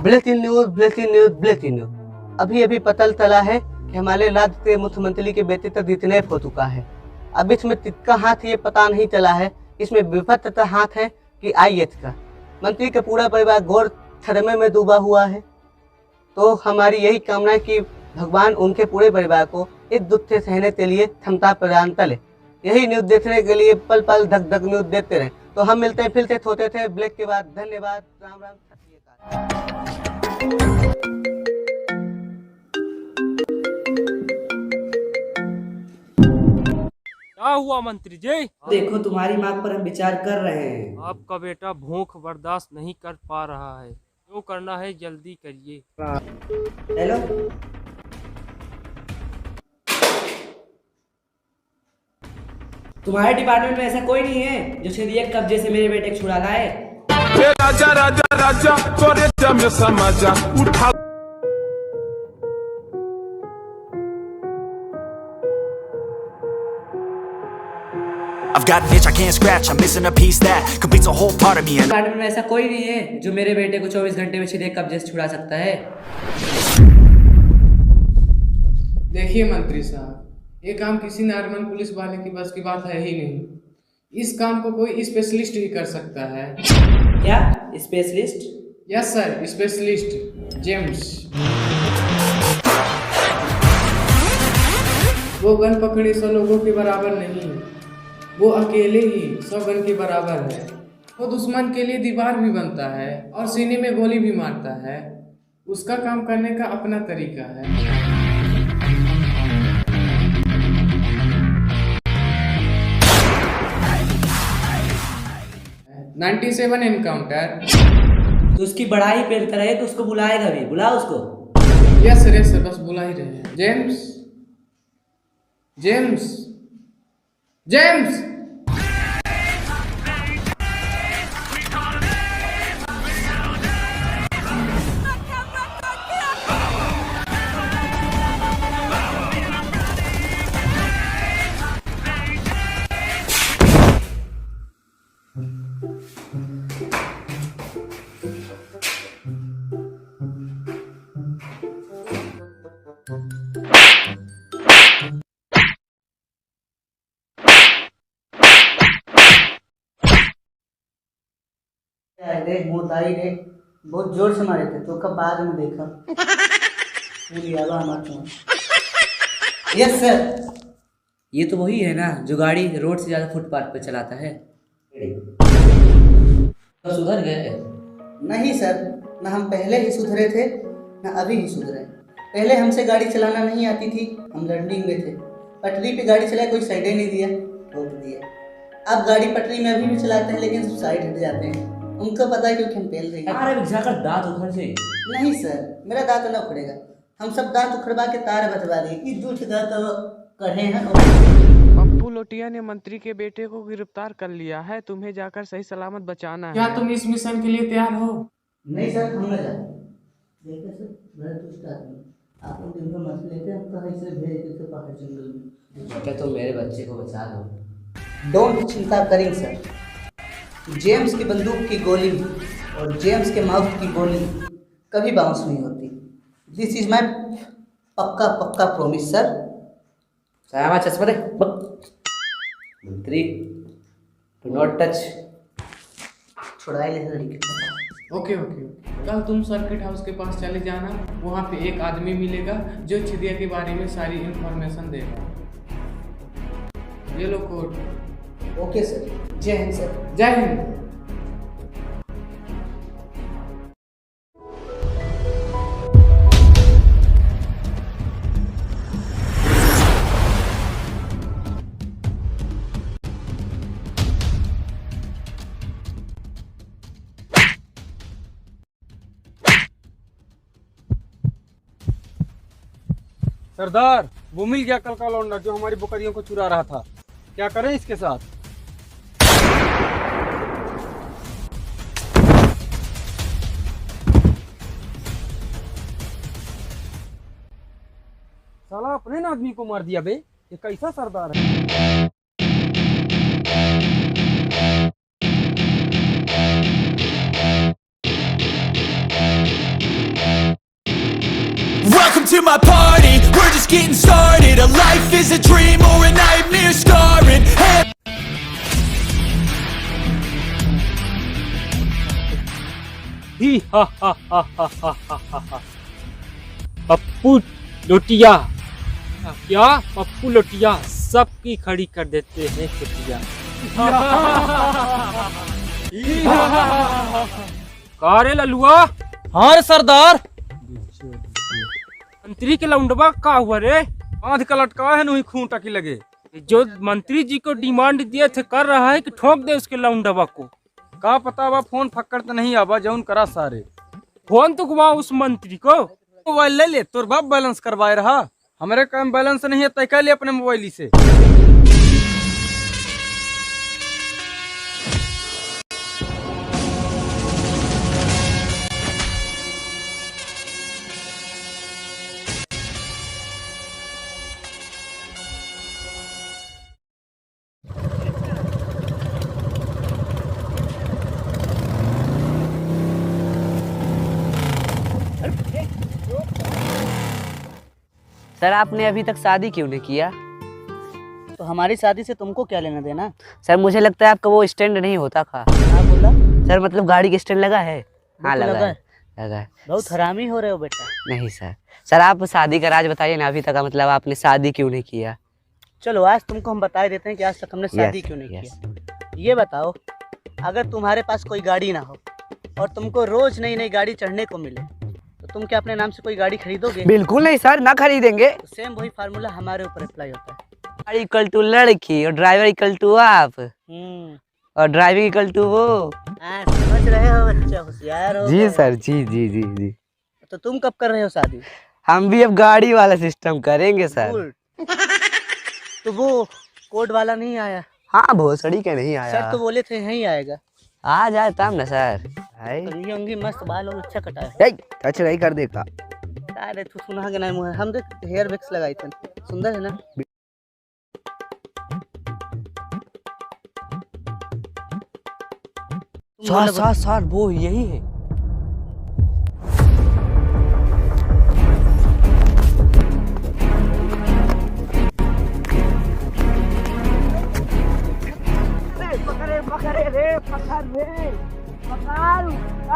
Breaking news breaking news breaking news. अभी अभी पता चला है कि हमारे राज्य के मुख्यमंत्री के बेटे तक किडनैप हो चुका है। अब इसमें किसका हाथ ये पता नहीं चला है। इसमें विपक्ष का हाथ है कि आईएएस का। मंत्री का पूरा परिवार घोर शर्मे में डूबा हुआ है। तो हमारी यही कामना है कि भगवान उनके पूरे परिवार को इस दुख से सहने के लिए क्षमता प्रदान करे। यही न्यूज देखने के लिए पल पल धक धक न्यूज देखते रहे। तो हम मिलते हैं फिर से छोटे थे ब्रेक के बाद। धन्यवाद। राम राम। क्या हुआ मंत्री जी? देखो तुम्हारी मांग पर हम विचार कर रहे हैं। आपका बेटा भूख बर्दाश्त नहीं कर पा रहा है। जो करना है जल्दी करिए। हेलो, तुम्हारे डिपार्टमेंट में ऐसा कोई नहीं है जो सीधे एक कब्जे से मेरे बेटे को छुड़ा लाए? राजा राजा राजा त्वरेच्या में समाजा उठा। I've got an itch I can't scratch, I'm missing a piece that completes a whole part of me. Department में ऐसा कोई नहीं है जो मेरे बेटे को 24 घंटे में सीधे कब्जे से छुड़ा सकता है। देखिए मंत्री साहब, ये काम किसी नॉर्मल पुलिस वाले की बस की बात है ही नहीं। इस काम को कोई स्पेशलिस्ट ही कर सकता है। क्या specialist? Yes sir, specialist James. वो गन पकड़ी 100 लोगों के बराबर नहीं है। वो अकेले ही 100 गन के बराबर है। वो दुश्मन के लिए दीवार भी बनता है और सीने में गोली भी मारता है। उसका काम करने का अपना तरीका है। 97 एनकाउंटर। तो उसकी बढ़ाई पेल रहे तो उसको बुलाएगा भी। बुला उसको। यस सर, बस बुला ही रहे हैं। James, James, James. रे मोताई रे बहुत जोर से मारे थे तो कब बाद में देखा। Yes sir. ये तो वही है ना जो गाड़ी रोड से ज्यादा फुटपाथ पे चलाता है। तो सुधर गए? नहीं सर, ना हम पहले ही सुधरे थे ना अभी ही सुधरे। पहले हमसे गाड़ी चलाना नहीं आती थी, हम लर्निंग में थे। पटरी पे गाड़ी चलाए कोई साइड ही नहीं दिया, ठोक दिया। अब गाड़ी पटरी में अभी भी चलाते हैं लेकिन साइड हट जाते हैं। उनको पता है क्योंकि हम पेल रहे हैं। अरे जाकर दांत उखड़ से। नहीं सर, मेरा दांत ना उखड़ेगा। हम सब दांत उखड़वा के तार बचवा देंगे। दूध दांत कढ़े हैं। पप्पू लोटिया ने मंत्री के बेटे को गिरफ्तार कर लिया है। तुम्हें जाकर सही सलामत बचाना है। क्या तुम इस मिशन के लिए तैयार हो? नहीं सर, हम न जाते। देखिए सर, बड़ा दुष्ट आदमी। आप लोग दिन भर मछली लेते हैं, हम कहाँ इसे भेज देते पहाड़ जंगल में। क्या तुम मेरे बच्चे को बचा लो? डोंट चिंता करें सर। जेम्स की बंदूक की गोली और जेम्स के माउथ की गोली कभी बाउंस नहीं होती। दिस इज माई पक्का पक्का प्रॉमिस सर। चश्मा दे मंत्री, डू नॉट टच। छुड़ाए ले लड़की। Okay okay. कल तुम सर्किट हाउस के पास चले जाना। वहाँ पे एक आदमी मिलेगा जो चिड़िया के बारे में सारी इंफॉर्मेशन देगा। ये लो कोड। Okay sir. जय हिंद सर। जय हिंद। सरदार, वो मिल गया कल का लौंडा जो हमारी बकरियों को चुरा रहा था। क्या करें इसके साथ? साला अपने आदमी को मार दिया बे। ये कैसा सरदार है? Welcome to my party, we're just getting started. A life is a dream or a nightmare scarring. Hey. ही हा हा हा हा हा हा हा। पप्पू लोटिया, क्या पप्पू लोटिया सबकी खड़ी कर देते हैं कुटिया। का रे ललुआ? हाँ रे सरदार। मंत्री के लौंडवा का हुआ रे? आंध का लटका है नहीं खूंटा की लगे। जो मंत्री जी को डिमांड दिए थे कर रहा है कि ठोक दे उसके लौंडवा को। का पता बा फोन फक्कर तो नहीं आवा जौन करा सारे। फोन तो घुमा उस मंत्री को। मोबाइल ले ले, तोर बाप बैलेंस करवाए रहा। हमारे काम बैलेंस नहीं है तय कर ले अपने मोबाइल से। सर आपने अभी तक शादी क्यों नहीं किया? तो हमारी शादी से तुमको क्या लेना देना? सर मुझे लगता है आपका वो स्टैंड नहीं होता था। हाँ बोला। सर मतलब गाड़ी के स्टैंड लगा है? हाँ बिल्कुल लगा लगा है। लगा है। बहुत हरामी हो रहे हो बेटा। नहीं सर। सर आप शादी का राज बताइए ना, अभी तक का मतलब आपने शादी क्यों नहीं किया? चलो आज तुमको हम बता देते हैं कि आज तक हमने शादी क्यों नहीं किया। ये बताओ, अगर तुम्हारे पास कोई गाड़ी ना हो और तुमको रोज नई नई गाड़ी चढ़ने को मिले तो तुम क्या अपने नाम से कोई गाड़ी खरीदोगे? बिल्कुल नहीं सर, ना खरीदेंगे। तो सेम वही फार्मूला हमारे ऊपर अप्लाई होता है। गाड़ी इक्वल टू लड़की और ड्राइवर इक्वल टू आप और ड्राइविंग इक्वल टू वो। समझ रहे हो बच्चा, होशियार हो। जी सर, जी जी जी जी। तो तुम कब कर रहे हो शादी? हम भी अब गाड़ी वाला सिस्टम करेंगे सर। Good। तो वो कोड वाला नहीं आया? हाँ भोसड़ी के नहीं आया। सर तो बोले थे यहीं आएगा। आ जाए तब ना सर। कंघी उंघी मस्त, बाल और अच्छा कटा है। टच नहीं कर देगा। अरे तू सुना के नहीं मुँह, हम देख हेयर वैक्स लगाई थे, सुंदर है ना? सर वो यही है।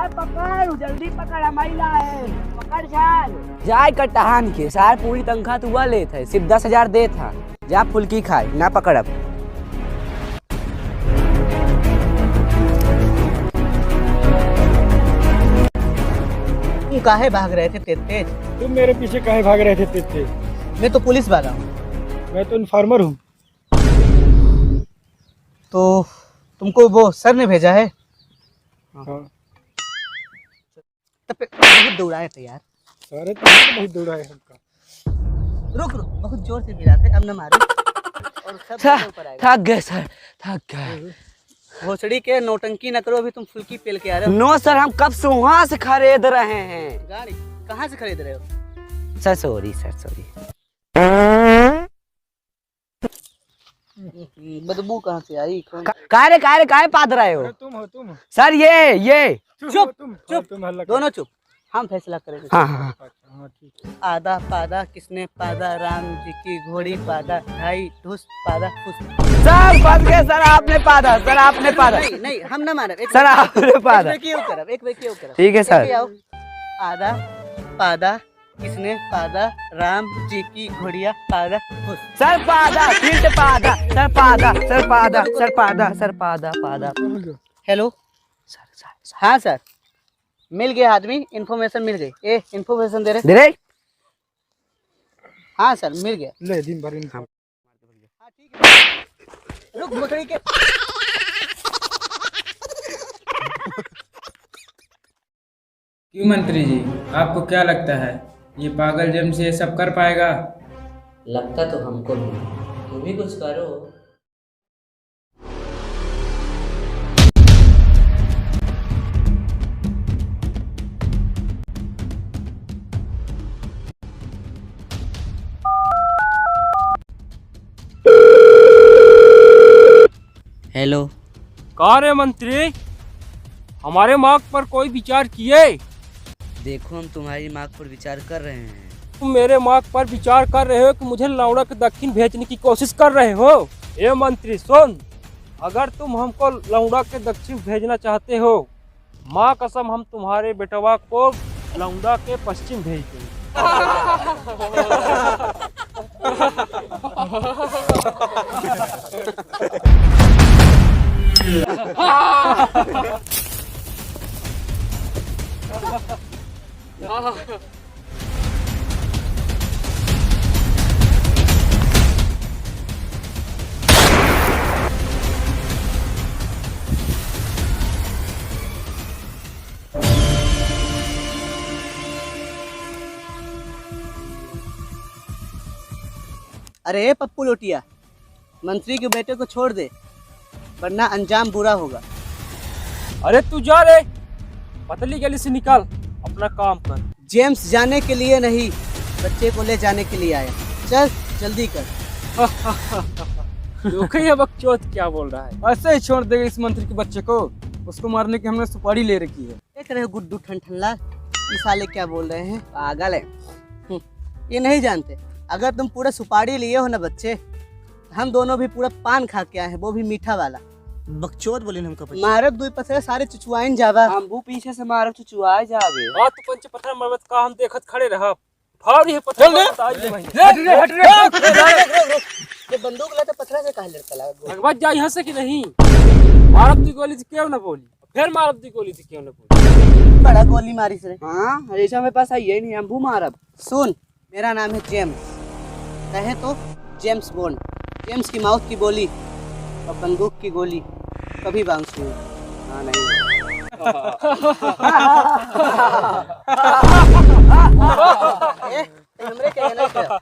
पकड़ जल्दी पकड़, महिला है, पकड़ जाल। जाए कटहान के सार पूरी तनख्वाह तू हुआ ले थे, सिर्फ 10,000 दे था। जा फुल्की खाए ना पकड़ अब। तुम काहे भाग रहे थे तेज तेज? तुम मेरे पीछे काहे भाग रहे थे तेज तेज? मैं तो पुलिस वाला हूँ। मैं तो इन्फॉर्मर हूँ। तो तुमको वो सर ने भेजा है? हाँ। तब बहुत दौड़ाए थे यार। सारे तो बहुत दौड़ा है हमका। रुक रुक, बहुत जोर से गिरा थे, अब न मारो। और सब ऊपर आएगा। थक गए सर, थक गए। भोसड़ी के नौटंकी न करो, अभी तुम फुल्की पेल के आ रहे हो। नो सर, हम कब से वहाँ से खरीद रहे हैं। गाड़ी कहाँ से खरीद रहे हो? Sir sorry sir, sorry. बदबू कहाँ से आई? काहे पाद रहे हो? तुम सर ये चुप चुप दोनों चुप, हम फैसला करेंगे। हाँ। आधा पादा किसने पादा, राम जी की घोड़ी पादा, ढाई ढुस पादा फुस। सर फंस गए सर, आपने पादा। सर आपने पादा। नहीं हम न मारे। सर आपने पादा। एक वे क्यों करब। ठीक है सर। आधा पादा किसने पादा, राम जी की घोड़िया पादा फुस। सर पादा, फिर से पादा। सर पादा, सर पादा, सर पादा, सर पादा। Hello sir. हाँ सर, मिल गया आदमी, इन्फॉर्मेशन मिल गई। इन्फॉर्मेशन दे रहे। हाँ सर मिल गया। ले दिन भर इन। हाँ ठीक है, रुक भोसड़ी के। क्यों मंत्री जी, आपको क्या लगता है ये पागल जम से ये सब कर पाएगा? लगता तो हमको भी, तुम भी कुछ करो। हेलो। का रे मंत्री, हमारे मार्ग पर कोई विचार किए? देखो हम तुम्हारी मांग पर विचार कर रहे हैं। तुम मेरे मार्ग पर विचार कर रहे हो कि मुझे लौड़ा के दक्षिण भेजने की कोशिश कर रहे हो? ए मंत्री सुन, अगर तुम हमको लौड़ा के दक्षिण भेजना चाहते हो, माँ कसम हम तुम्हारे बेटवा को लौड़ा के पश्चिम भेज देंगे। अरे पप्पू लोटिया, मंत्री के बेटे को छोड़ दे वरना अंजाम बुरा होगा। अरे तू जा रे, पतली गली से निकल, अपना काम कर। जेम्स जाने के लिए नहीं, बच्चे को ले जाने के लिए आया। चल जल्दी कर। देखिए बकचोद क्या बोल रहा है। ऐसे ही छोड़ देगा इस मंत्री के बच्चे को? उसको मारने की हमने सुपारी ले रखी है। देख रहे हो गुड्डू ठनठनलाल, ये साले क्या बोल रहे हैं, पागल है। ये नहीं जानते, अगर तुम पूरा सुपारी लिए हो ना बच्चे, हम दोनों भी पूरा पान खा के आए हैं, वो भी मीठा वाला। बकचोद बोले हमको मारक दुई पसरे सारे चुचुआइन जावा। हमबू पीछे से मारक चुचुआए जावे। हां तू पंच पत्थर मरवत का हम देखत खड़े रह। फाड़ ये पत्थर बताई दे भाई। हट रे। ये बंदूक लेते पत्थर से काहे लड़का लगा? भगवान जा यहां से कि नहीं? मारब दी गोली से क्यों ना बोली? फिर मारब दी गोली से क्यों ना बोली? बड़ा गोली मारी से। हां हमेशा मेरे पास आई है नहीं, हमबू मारब। सुन, मेरा नाम है जेम्स, कहे तो जेम्स बॉन्ड। जेम्स की माउथ की बोली और बंदूक की गोली कभी बाउंस नहीं हुई। हां नहीं हमरे कहना क्या?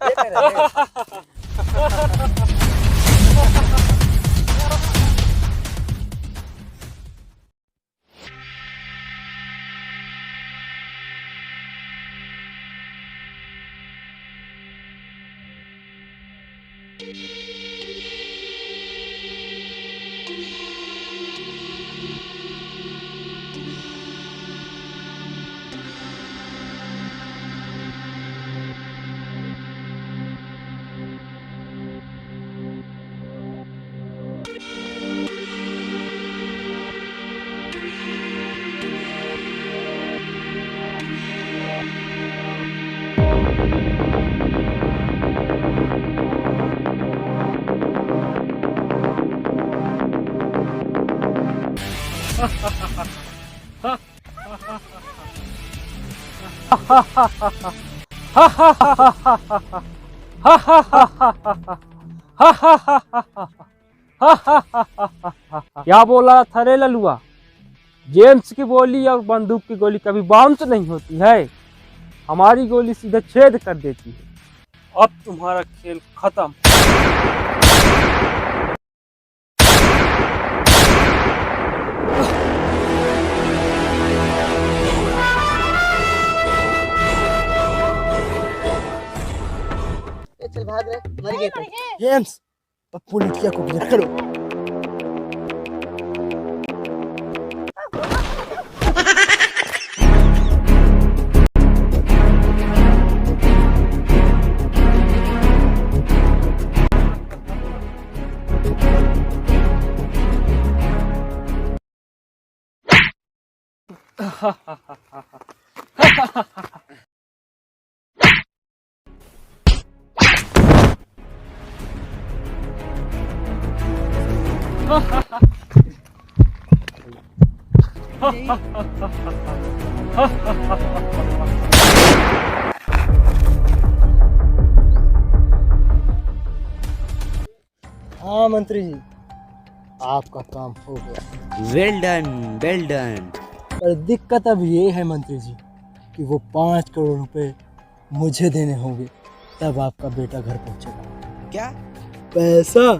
क्या बोला था रे ललुआ? जेम्स की गोली और बंदूक की गोली कभी बाउंस नहीं होती है, हमारी गोली सीधे छेद कर देती है। अब तुम्हारा खेल खत्म। चल भाग रहे, मर गए तुम। जेम्स पप्पू लुटिया को गिरफ्तार करो। हाँ मंत्री जी, आपका काम हो गया। Well done, well done. पर दिक्कत अब ये है मंत्री जी कि वो 5 करोड़ रुपए मुझे देने होंगे, तब आपका बेटा घर पहुंचेगा। क्या? पैसा?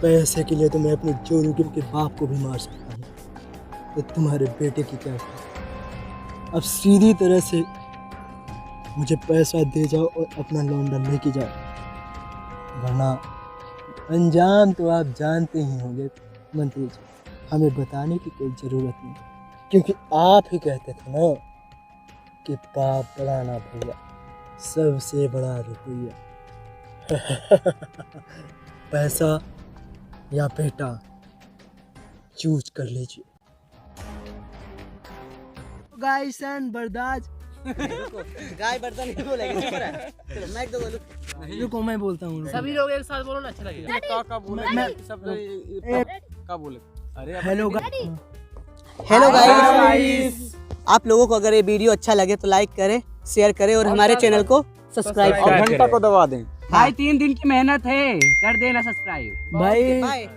पैसे के लिए तो मैं अपने चोरों के बाप को भी मार सकता हूँ, तो तुम्हारे बेटे की क्या? अब सीधी तरह से मुझे पैसा दे जाओ और अपना लौंडा लेके जाओ, वरना अंजाम तो आप जानते ही होंगे मंत्री जी। हमें बताने की कोई ज़रूरत नहीं, क्योंकि आप ही कहते थे ना कि पाप बड़ा ना भैया, सबसे बड़ा रुपया। पैसा या बेटा, चूज कर लीजिए। गाइस एंड बर्दाज, गाय बर्तन नहीं बोलेंगे, चुप रहा। चलो मैं एक दो बोलूं। रुको मैं बोलता हूँ। सभी लोग एक साथ बोलो ना, अच्छा लगेगा। का बोले सब का बोले। अरे हेलो हेलो गाइस, आप लोगों को अगर ये वीडियो अच्छा लगे तो लाइक करें, शेयर करें और हमारे चैनल को सब्सक्राइब और करें। घंटा को दबा दें। भाई 3 दिन की मेहनत है, कर देना सब्सक्राइब। भाई बाय।